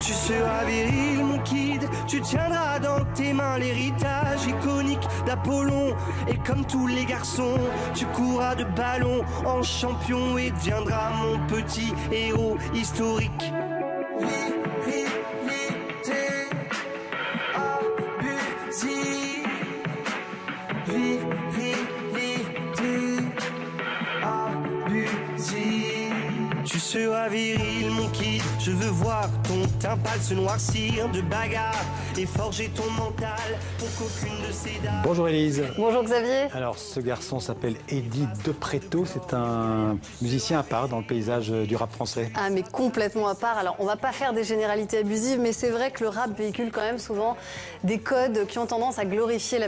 Tu seras viril mon kid, tu tiendras dans tes mains l'héritage iconique d'Apollon. Et comme tous les garçons, tu courras de ballon en champion et deviendras mon petit héros historique. Virilité abusive, virilité abusive. Tu seras viril mon kid, je veux voir ton teint pâle se noircir de bagarre et forger ton mental pour qu'aucune de ces dames... Bonjour Élise. Bonjour Xavier. Alors ce garçon s'appelle Eddie De Pretto, c'est un musicien à part dans le paysage du rap français. Ah mais complètement à part. Alors on va pas faire des généralités abusives, mais c'est vrai que le rap véhicule quand même souvent des codes qui ont tendance à glorifier la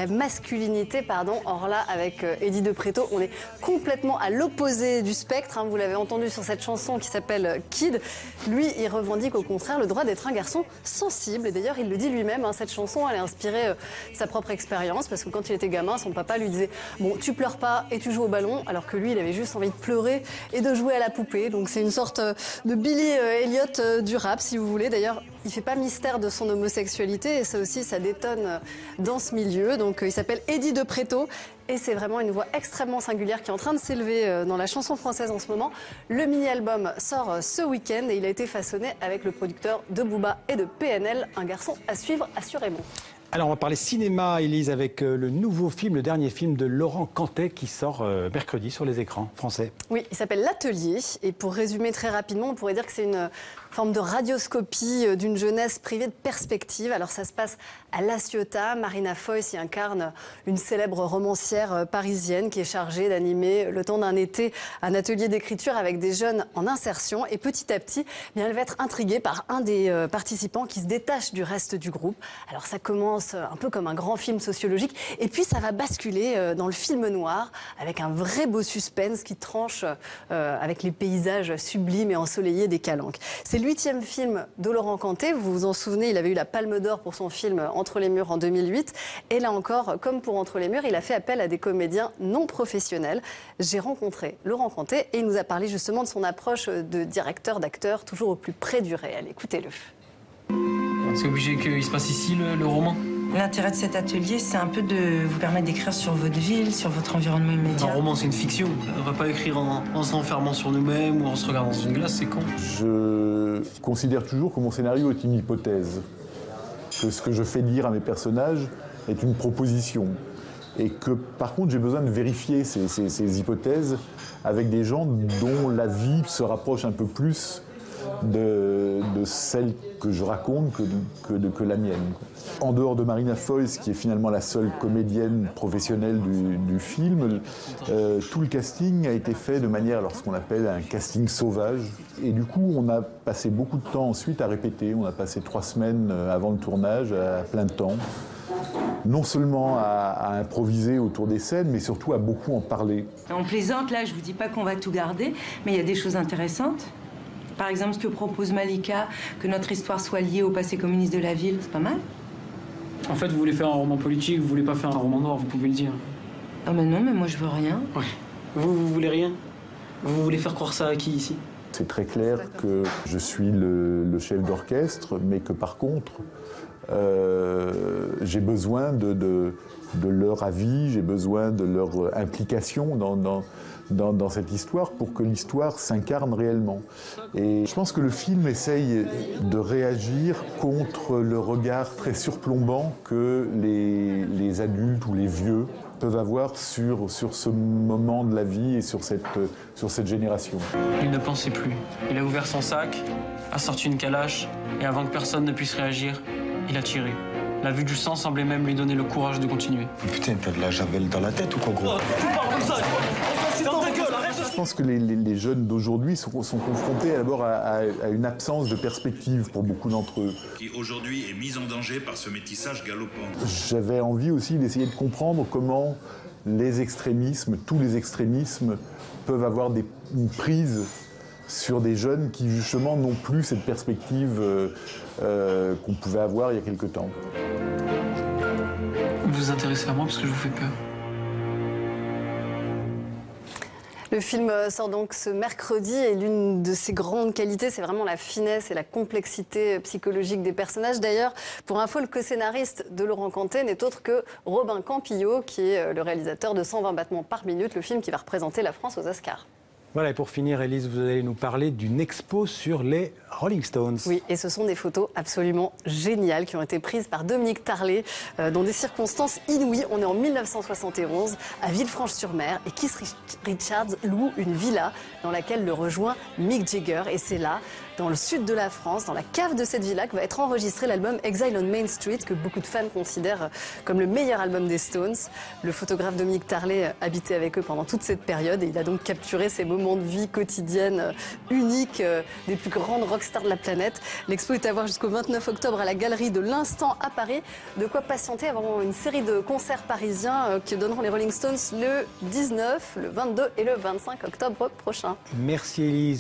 masculinité. Or là avec Eddie De Pretto, on est complètement à l'opposé du spectre. Vous l'avez entendu sur cette chanson qui s'appelle Kid. Lui, il revendique au contraire le droit d'être un garçon sensible. Et d'ailleurs, il le dit lui-même, cette chanson, elle est inspirée de sa propre expérience. Parce que quand il était gamin, son papa lui disait « Bon, tu pleures pas et tu joues au ballon », alors que lui, il avait juste envie de pleurer et de jouer à la poupée. Donc c'est une sorte de Billy Elliot du rap, si vous voulez. D'ailleurs, il fait pas mystère de son homosexualité et ça aussi, ça détonne dans ce milieu. Donc il s'appelle Eddie De Pretto. Et c'est vraiment une voix extrêmement singulière qui est en train de s'élever dans la chanson française en ce moment. Le mini-album sort ce week-end et il a été façonné avec le producteur de Booba et de PNL. Un garçon à suivre, assurément. Alors on va parler cinéma, Élise, avec le nouveau film, le dernier film de Laurent Cantet qui sort mercredi sur les écrans français. Oui, il s'appelle L'Atelier. Et pour résumer très rapidement, on pourrait dire que c'est une forme de radioscopie d'une jeunesse privée de perspective. Alors ça se passe à La Ciotat. Marina Foïs y incarne une célèbre romancière parisienne qui est chargée d'animer le temps d'un été un atelier d'écriture avec des jeunes en insertion. Et petit à petit, elle va être intriguée par un des participants qui se détache du reste du groupe. Alors ça commence un peu comme un grand film sociologique et puis ça va basculer dans le film noir avec un vrai beau suspense qui tranche avec les paysages sublimes et ensoleillés des Calanques. C'est le 8e film de Laurent Cantet. Vous vous en souvenez, il avait eu la Palme d'Or pour son film Entre les murs en 2008. Et là encore, comme pour Entre les murs, il a fait appel à des comédiens non professionnels. J'ai rencontré Laurent Cantet et il nous a parlé justement de son approche de directeur, d'acteur, toujours au plus près du réel. Écoutez-le. C'est obligé qu'il se passe ici, le roman? L'intérêt de cet atelier, c'est un peu de vous permettre d'écrire sur votre ville, sur votre environnement immédiat. Un roman, c'est une fiction. On va pas écrire en s'enfermant sur nous-mêmes ou en se regardant dans une glace, c'est con. Je considère toujours que mon scénario est une hypothèse, que ce que je fais dire à mes personnages est une proposition. Et que, par contre, j'ai besoin de vérifier ces hypothèses avec des gens dont la vie se rapproche un peu plus de celle que je raconte que la mienne. En dehors de Marina Foïs, qui est finalement la seule comédienne professionnelle du film, tout le casting a été fait de manière, alors ce qu'on appelle un casting sauvage. Et du coup, on a passé beaucoup de temps ensuite à répéter. On a passé 3 semaines avant le tournage, à plein temps. Non seulement à improviser autour des scènes, mais surtout à beaucoup en parler. On plaisante, là, je vous dis pas qu'on va tout garder, mais il y a des choses intéressantes. Par exemple, ce que propose Malika, que notre histoire soit liée au passé communiste de la ville, c'est pas mal. En fait, vous voulez faire un roman politique, vous voulez pas faire un roman noir, vous pouvez le dire. Ah mais non, mais moi je veux rien. Ouais. Vous voulez rien? Vous voulez faire croire ça à qui ici? C'est très clair que je suis le chef d'orchestre, mais que par contre, j'ai besoin de leur avis, j'ai besoin de leur implication dans cette histoire pour que l'histoire s'incarne réellement. Et je pense que le film essaye de réagir contre le regard très surplombant que les adultes ou les vieux peuvent avoir sur ce moment de la vie et sur cette génération. Il ne pensait plus. Il a ouvert son sac, a sorti une calache, et avant que personne ne puisse réagir, il a tiré. La vue du sang semblait même lui donner le courage de continuer. Putain, t'as de la javel dans la tête ou quoi, gros? Tu parles comme ça! Ferme ta gueule, arrête! Je pense que les jeunes d'aujourd'hui sont confrontés d'abord à une absence de perspective pour beaucoup d'entre eux. Qui aujourd'hui est mise en danger par ce métissage galopant. J'avais envie aussi d'essayer de comprendre comment les extrémismes, tous les extrémismes, peuvent avoir une prise sur des jeunes qui justement n'ont plus cette perspective qu'on pouvait avoir il y a quelque temps. Vous vous intéressez à moi parce que je vous fais peur. Le film sort donc ce mercredi et l'une de ses grandes qualités, c'est vraiment la finesse et la complexité psychologique des personnages. D'ailleurs, pour info, le co-scénariste de Laurent Cantet n'est autre que Robin Campillo, qui est le réalisateur de 120 battements par minute, le film qui va représenter la France aux Oscars. Voilà, et pour finir, Élise, vous allez nous parler d'une expo sur les Rolling Stones. Oui, et ce sont des photos absolument géniales qui ont été prises par Dominique Tarlet dans des circonstances inouïes. On est en 1971 à Villefranche-sur-Mer et Keith Richards loue une villa dans laquelle le rejoint Mick Jagger. Et c'est là, dans le sud de la France, dans la cave de cette villa, que va être enregistré l'album Exile on Main Street, que beaucoup de fans considèrent comme le meilleur album des Stones. Le photographe Dominique Tarlet habitait avec eux pendant toute cette période et il a donc capturé ces moments de vie quotidienne uniques des plus grandes rockstars de la planète. L'expo est à voir jusqu'au 29 octobre à la Galerie de l'Instant à Paris. De quoi patienter avant une série de concerts parisiens qui donneront les Rolling Stones le 19, le 22 et le 25 octobre prochain. Merci Élise.